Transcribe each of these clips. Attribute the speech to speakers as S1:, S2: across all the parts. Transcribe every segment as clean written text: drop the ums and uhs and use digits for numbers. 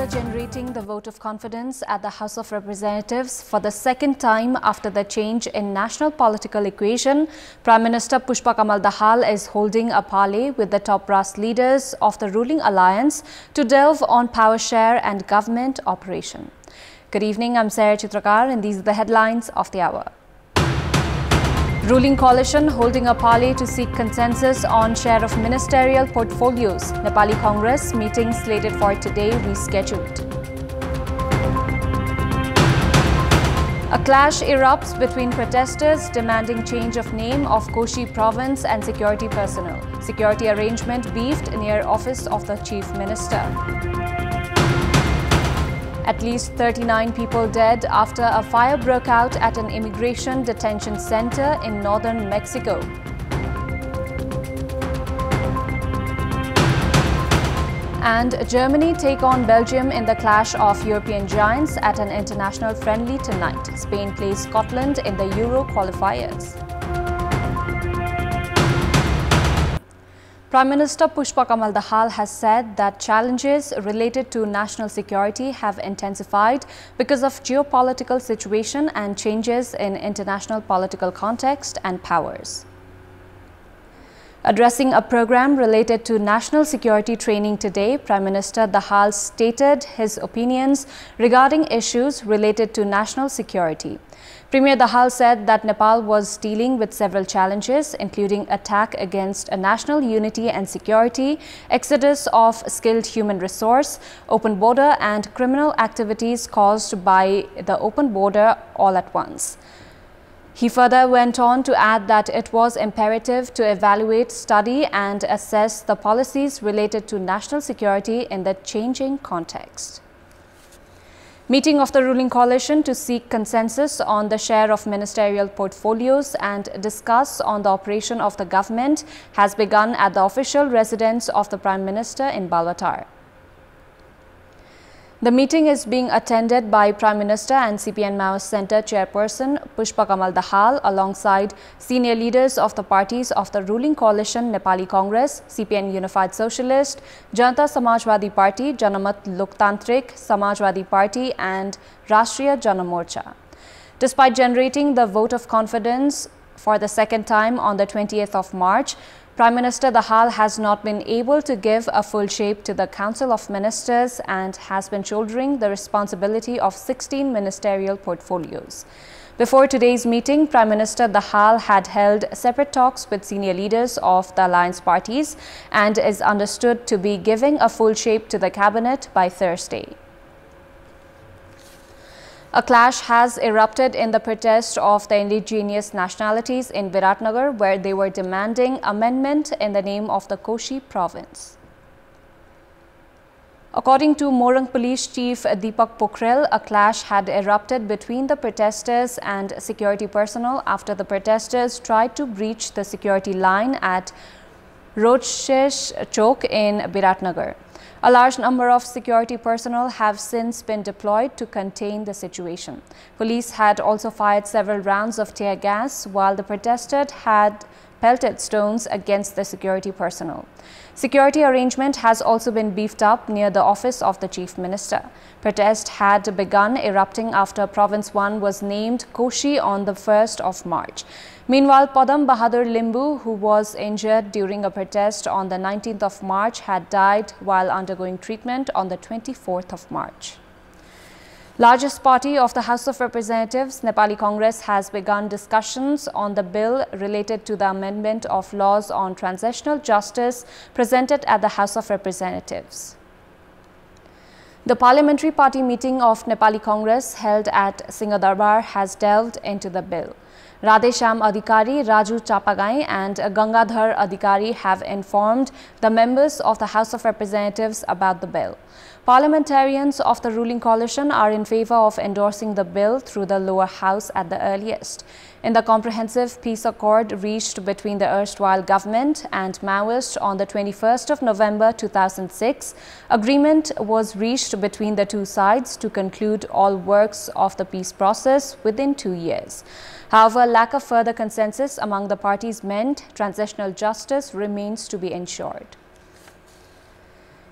S1: Despite generating the vote of confidence at the House of Representatives for the second time after the change in national political equation, Prime Minister Pushpa Kamal Dahal is holding a parley with the top brass leaders of the ruling alliance to delve on power share and government operation. Good evening, I'm Sarah Chitrakar and these are the headlines of the hour. Ruling coalition holding a parley to seek consensus on share of ministerial portfolios. Nepali Congress meeting slated for today rescheduled. A clash erupts between protesters demanding change of name of Koshi province and security personnel. Security arrangement beefed near office of the Chief Minister. At least 39 people dead after a fire broke out at an immigration detention center in northern Mexico. And Germany take on Belgium in the clash of European giants at an international friendly tonight. Spain plays Scotland in the Euro qualifiers. Prime Minister Pushpa Kamal Dahal has said that challenges related to national security have intensified because of geopolitical situation and changes in international political context and powers. Addressing a program related to national security training today, Prime Minister Dahal stated his opinions regarding issues related to national security. Premier Dahal said that Nepal was dealing with several challenges, including attack against national unity and security, exodus of skilled human resource, open border and criminal activities caused by the open border all at once. He further went on to add that it was imperative to evaluate, study and assess the policies related to national security in the changing context. Meeting of the ruling coalition to seek consensus on the share of ministerial portfolios and discuss on the operation of the government has begun at the official residence of the Prime Minister in Balwatar. The meeting is being attended by Prime Minister and CPN Maoist Centre Chairperson Pushpa Kamal Dahal alongside senior leaders of the parties of the ruling coalition Nepali Congress, CPN Unified Socialist, Janata Samajwadi Party, Janamat Loktantrik Samajwadi Party and Rashtriya Janamorcha. Despite generating the vote of confidence for the second time on the 20th of March, Prime Minister Dahal has not been able to give a full shape to the Council of Ministers and has been shouldering the responsibility of 16 ministerial portfolios. Before today's meeting, Prime Minister Dahal had held separate talks with senior leaders of the alliance parties and is understood to be giving a full shape to the cabinet by Thursday. A clash has erupted in the protest of the indigenous nationalities in Viratnagar, where they were demanding amendment in the name of the Koshi province. According to Morang Police Chief Deepak Pokhrel, a clash had erupted between the protesters and security personnel after the protesters tried to breach the security line at Rodshesh Chowk in Viratnagar. A large number of security personnel have since been deployed to contain the situation. Police had also fired several rounds of tear gas, while the protesters had pelted stones against the security personnel. Security arrangement has also been beefed up near the office of the Chief Minister. Protest had begun erupting after Province 1 was named Koshi on the 1st of March. Meanwhile, Padam Bahadur Limbu, who was injured during a protest on the 19th of March, had died while undergoing treatment on the 24th of March. Largest party of the House of Representatives, Nepali Congress, has begun discussions on the bill related to the amendment of laws on transitional justice presented at the House of Representatives. The parliamentary party meeting of Nepali Congress held at Singhadarbar has delved into the bill. Radhesham Adhikari, Raju Chapagai and Gangadhar Adhikari have informed the members of the House of Representatives about the bill. Parliamentarians of the ruling coalition are in favor of endorsing the bill through the lower house at the earliest. In the comprehensive peace accord reached between the erstwhile government and Maoists on the 21st of November 2006, agreement was reached between the two sides to conclude all works of the peace process within 2 years. However, lack of further consensus among the parties meant transitional justice remains to be ensured.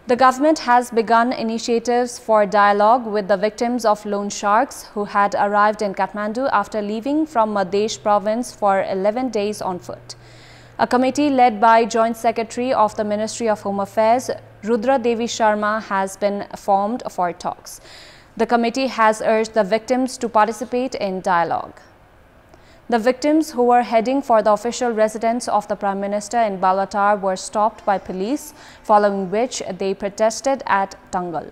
S1: The government has begun initiatives for dialogue with the victims of loan sharks who had arrived in Kathmandu after leaving from Madhya province for 11 days on foot. A committee led by Joint Secretary of the Ministry of Home Affairs, Rudra Devi Sharma, has been formed for talks. The committee has urged the victims to participate in dialogue. The victims, who were heading for the official residence of the Prime Minister in Balwatar, were stopped by police, following which they protested at Tangal.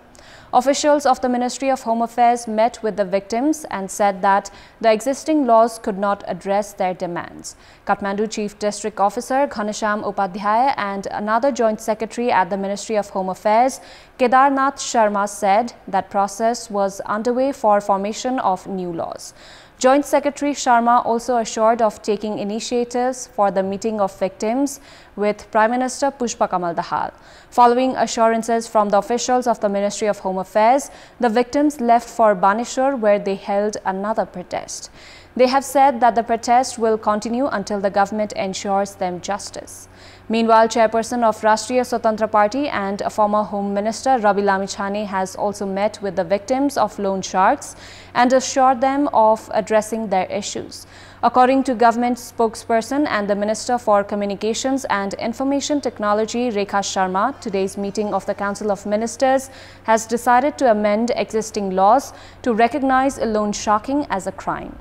S1: Officials of the Ministry of Home Affairs met with the victims and said that the existing laws could not address their demands. Kathmandu Chief District Officer Ghanasham Upadhyay and another Joint Secretary at the Ministry of Home Affairs, Kedarnath Sharma, said that process was underway for formation of new laws. Joint Secretary Sharma also assured of taking initiatives for the meeting of victims with Prime Minister Pushpa Kamal Dahal. Following assurances from the officials of the Ministry of Home Affairs, the victims left for Baneshwar, where they held another protest. They have said that the protest will continue until the government ensures them justice. Meanwhile, Chairperson of Rashtriya Swatantra Party and former Home Minister Rabi Lamichhane has also met with the victims of loan sharks and assured them of addressing their issues. According to government spokesperson and the Minister for Communications and Information Technology, Rekha Sharma, today's meeting of the Council of Ministers has decided to amend existing laws to recognize loan sharking as a crime.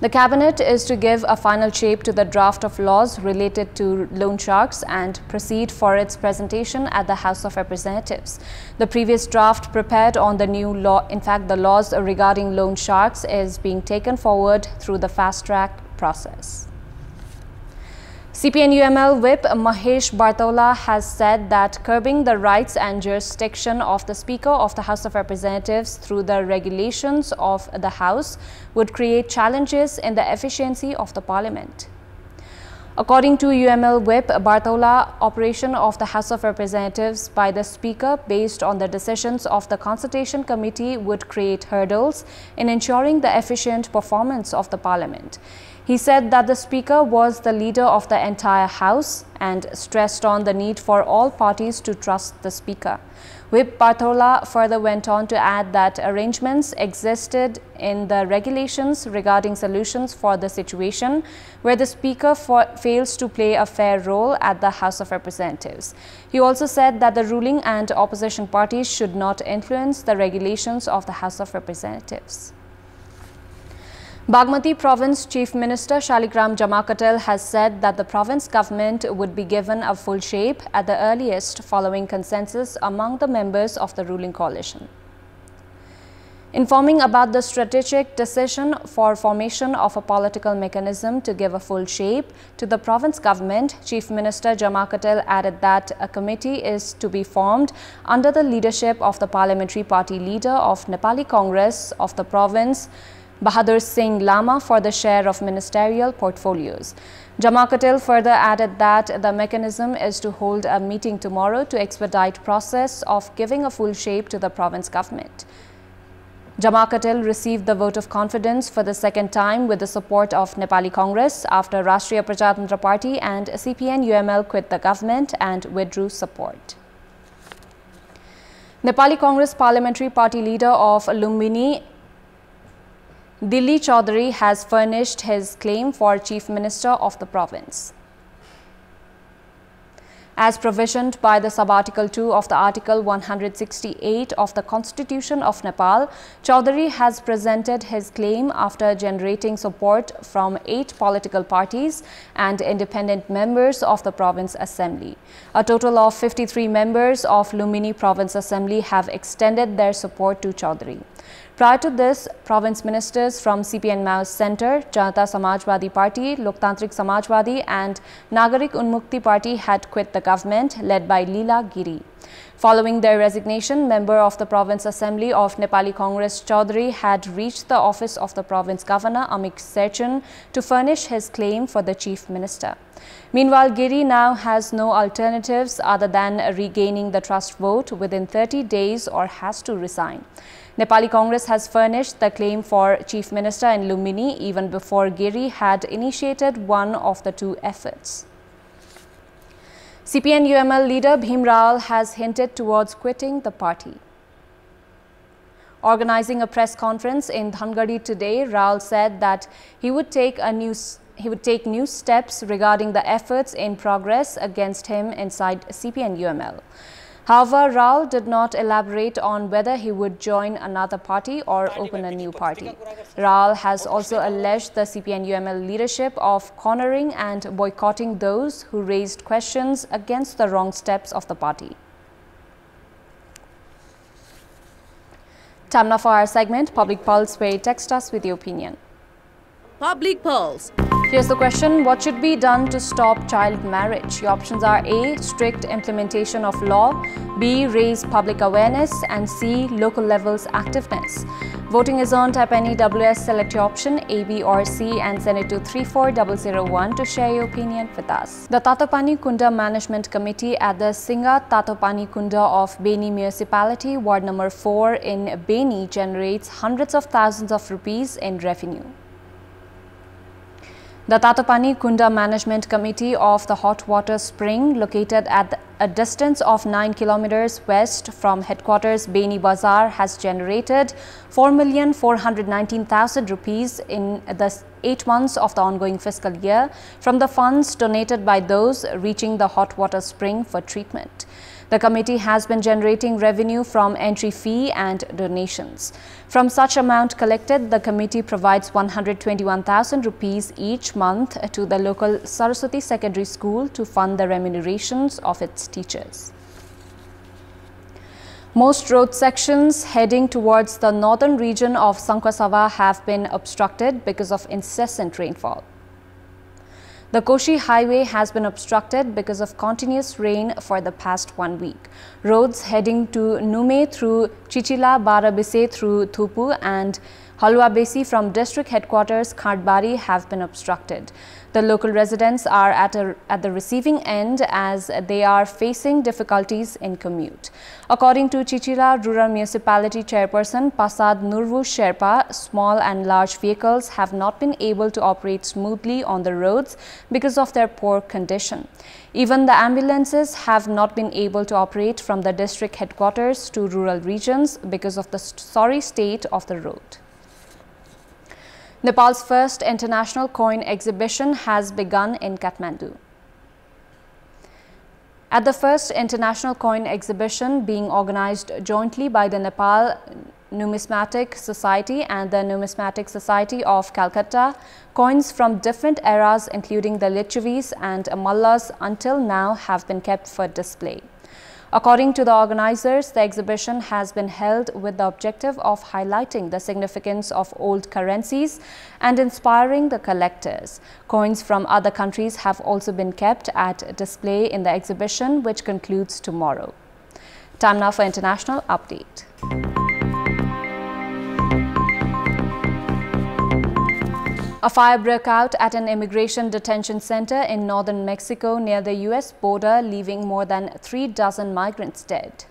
S1: The Cabinet is to give a final shape to the draft of laws related to loan sharks and proceed for its presentation at the House of Representatives. The previous draft prepared on the new law, in fact, the laws regarding loan sharks, is being taken forward through the fast-track process. CPN UML Whip Mahesh has said that curbing the rights and jurisdiction of the Speaker of the House of Representatives through the regulations of the House would create challenges in the efficiency of the Parliament. According to UML Whip Bartola, operation of the House of Representatives by the Speaker based on the decisions of the Consultation Committee would create hurdles in ensuring the efficient performance of the Parliament. He said that the Speaker was the leader of the entire House and stressed on the need for all parties to trust the Speaker. Whip Bartola further went on to add that arrangements existed in the regulations regarding solutions for the situation where the Speaker fails to play a fair role at the House of Representatives. He also said that the ruling and opposition parties should not influence the regulations of the House of Representatives. Bagmati Province Chief Minister Shalikram Jamatel has said that the province government would be given a full shape at the earliest following consensus among the members of the ruling coalition. Informing about the strategic decision for formation of a political mechanism to give a full shape to the province government, Chief Minister Jamatel added that a committee is to be formed under the leadership of the parliamentary party leader of Nepali Congress of the province, Bahadur Singh Lama, for the share of ministerial portfolios. Jamatel further added that the mechanism is to hold a meeting tomorrow to expedite process of giving a full shape to the province government. Jamatel received the vote of confidence for the second time with the support of Nepali Congress after Rashtriya Prajatantra Party and CPN UML quit the government and withdrew support. Nepali Congress Parliamentary Party leader of Lumbin Delhi Chaudhary has furnished his claim for Chief Minister of the province. As provisioned by the sub-article 2 of the Article 168 of the Constitution of Nepal, Chaudhary has presented his claim after generating support from 8 political parties and independent members of the Province Assembly. A total of 53 members of Lumbini Province Assembly have extended their support to Chaudhary. Prior to this, province ministers from CPN Maoist Center, Janata Samajwadi Party, Loktantrik Samajwadi and Nagarik Unmukti Party had quit the government led by Leela Giri. Following their resignation, member of the Province Assembly of Nepali Congress Chaudhary had reached the office of the province governor Amik Serchan to furnish his claim for the chief minister. Meanwhile, Giri now has no alternatives other than regaining the trust vote within 30 days or has to resign. Nepali Congress has furnished the claim for Chief Minister in Lumbini even before Giri had initiated one of the two efforts. CPN UML leader Bhim Rawal has hinted towards quitting the party. Organizing a press conference in Dhangarhi today, Rawal said that he would take new steps regarding the efforts in progress against him inside CPN UML. However, Rawal did not elaborate on whether he would join another party or open a new party. Rawal has also alleged the CPN UML leadership of cornering and boycotting those who raised questions against the wrong steps of the party. Time now for our segment, Public Pulse, where you text us with your opinion.
S2: Public Pulse.
S1: Here's the question: what should be done to stop child marriage? Your options are A. Strict implementation of law, B. Raise public awareness, and C. Local levels activeness. Voting is on. Type any WS, select your option A, B or C and send it to 34001 to share your opinion with us. The Tatopani Kunda Management Committee at the Singa Tatopani Kunda of Beni Municipality, Ward number 4 in Beni, generates hundreds of thousands of rupees in revenue. The Tatopani Kunda Management Committee of the hot water spring, located at a distance of 9 kilometers west from headquarters Beni Bazar, has generated 4,419,000 rupees in the 8 months of the ongoing fiscal year from the funds donated by those reaching the hot water spring for treatment. The committee has been generating revenue from entry fee and donations. From such amount collected, the committee provides 121,000 rupees each month to the local Saraswati Secondary School to fund the remunerations of its teachers. Most road sections heading towards the northern region of Sankasava have been obstructed because of incessant rainfall. The Koshi Highway has been obstructed because of continuous rain for the past 1 week. Roads heading to Nume through Chichila, Barabise through Thupu and Halwabesi from district headquarters Khandbari have been obstructed. The local residents are at the receiving end as they are facing difficulties in commute. According to Chichila Rural Municipality Chairperson Pasad Nurvu Sherpa, small and large vehicles have not been able to operate smoothly on the roads because of their poor condition. Even the ambulances have not been able to operate from the district headquarters to rural regions because of the sorry state of the road. Nepal's first international coin exhibition has begun in Kathmandu. At the first international coin exhibition being organized jointly by the Nepal Numismatic Society and the Numismatic Society of Calcutta, coins from different eras including the Lichavis and Mallas until now have been kept for display. According to the organizers, the exhibition has been held with the objective of highlighting the significance of old currencies and inspiring the collectors. Coins from other countries have also been kept at display in the exhibition, which concludes tomorrow. Time now for international update. A fire broke out at an immigration detention center in northern Mexico near the U.S. border, leaving more than 3 dozen migrants dead.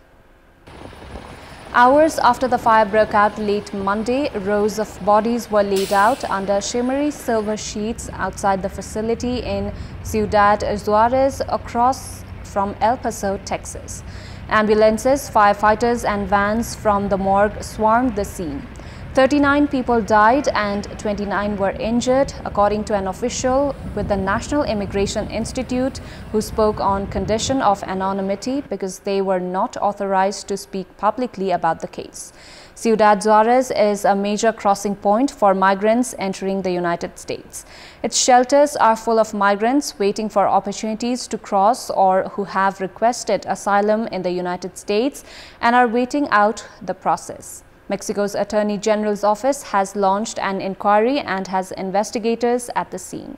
S1: Hours after the fire broke out late Monday, rows of bodies were laid out under shimmery silver sheets outside the facility in Ciudad Juarez, across from El Paso, Texas. Ambulances, firefighters and vans from the morgue swarmed the scene. 39 people died and 29 were injured, according to an official with the National Immigration Institute who spoke on condition of anonymity because they were not authorized to speak publicly about the case. Ciudad Juarez is a major crossing point for migrants entering the United States. Its shelters are full of migrants waiting for opportunities to cross or who have requested asylum in the United States and are waiting out the process. Mexico's Attorney General's office has launched an inquiry and has investigators at the scene.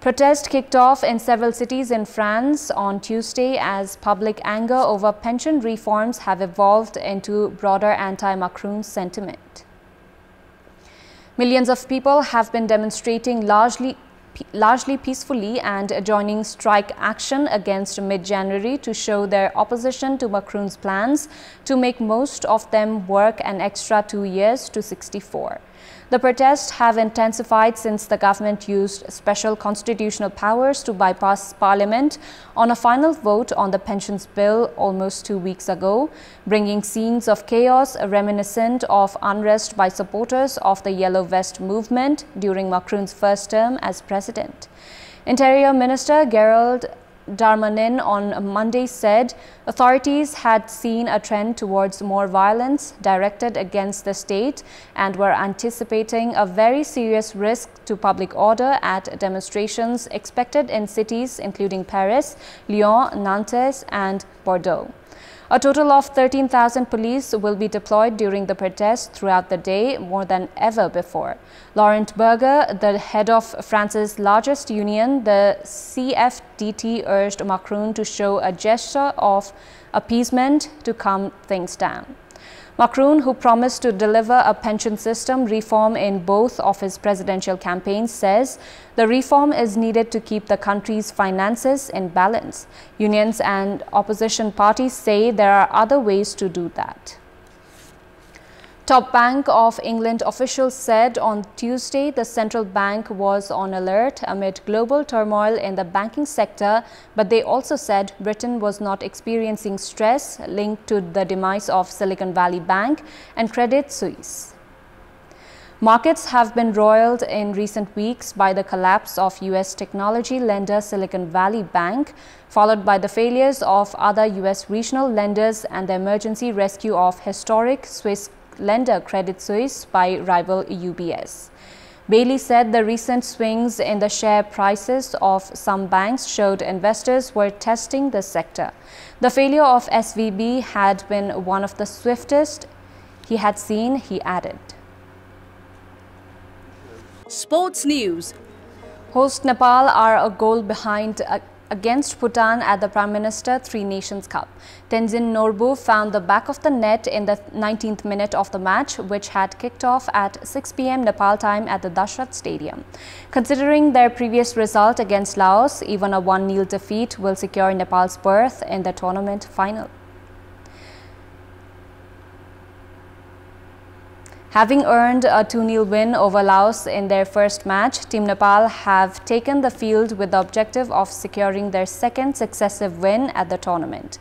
S1: Protest kicked off in several cities in France on Tuesday as public anger over pension reforms have evolved into broader anti-Macron sentiment. Millions of people have been demonstrating largely peacefully and joining strike action against mid-January to show their opposition to Macron's plans to make most of them work an extra 2 years to 64. The protests have intensified since the government used special constitutional powers to bypass Parliament on a final vote on the pensions bill almost 2 weeks ago, bringing scenes of chaos reminiscent of unrest by supporters of the Yellow Vest movement during Macron's first term as president. Interior Minister Gerald Darmanin on Monday said authorities had seen a trend towards more violence directed against the state and were anticipating a very serious risk to public order at demonstrations expected in cities including Paris, Lyon, Nantes and Bordeaux. A total of 13,000 police will be deployed during the protests throughout the day, more than ever before. Laurent Berger, the head of France's largest union, the CFDT, urged Macron to show a gesture of appeasement to calm things down. Macron, who promised to deliver a pension system reform in both of his presidential campaigns, says the reform is needed to keep the country's finances in balance. Unions and opposition parties say there are other ways to do that. Top Bank of England officials said on Tuesday the central bank was on alert amid global turmoil in the banking sector, but they also said Britain was not experiencing stress linked to the demise of Silicon Valley Bank and Credit Suisse. Markets have been roiled in recent weeks by the collapse of U.S. technology lender Silicon Valley Bank, followed by the failures of other U.S. regional lenders and the emergency rescue of historic Swiss lender Credit Suisse by rival UBS. Bailey said the recent swings in the share prices of some banks showed investors were testing the sector. The failure of SVB had been one of the swiftest he had seen, he added.
S2: Sports news.
S1: Host Nepal are a goal behind against Bhutan at the Prime Minister Three Nations Cup. Tenzin Norbu found the back of the net in the 19th minute of the match, which had kicked off at 6 p.m. Nepal time at the Dashrath Stadium. Considering their previous result against Laos, even a 1-0 defeat will secure Nepal's berth in the tournament final. Having earned a 2-0 win over Laos in their first match, Team Nepal have taken the field with the objective of securing their second successive win at the tournament.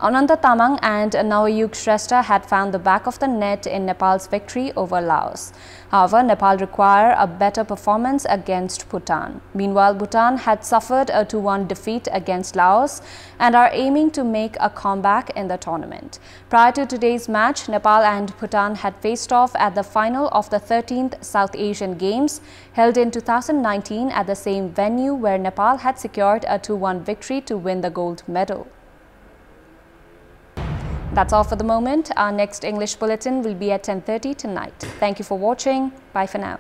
S1: Ananta Tamang and Nawayug Shrestha had found the back of the net in Nepal's victory over Laos. However, Nepal require a better performance against Bhutan. Meanwhile, Bhutan had suffered a 2-1 defeat against Laos and are aiming to make a comeback in the tournament. Prior to today's match, Nepal and Bhutan had faced off at the final of the 13th South Asian Games held in 2019 at the same venue where Nepal had secured a 2-1 victory to win the gold medal. That's all for the moment. Our next English bulletin will be at 10:30 tonight. Thank you for watching. Bye for now.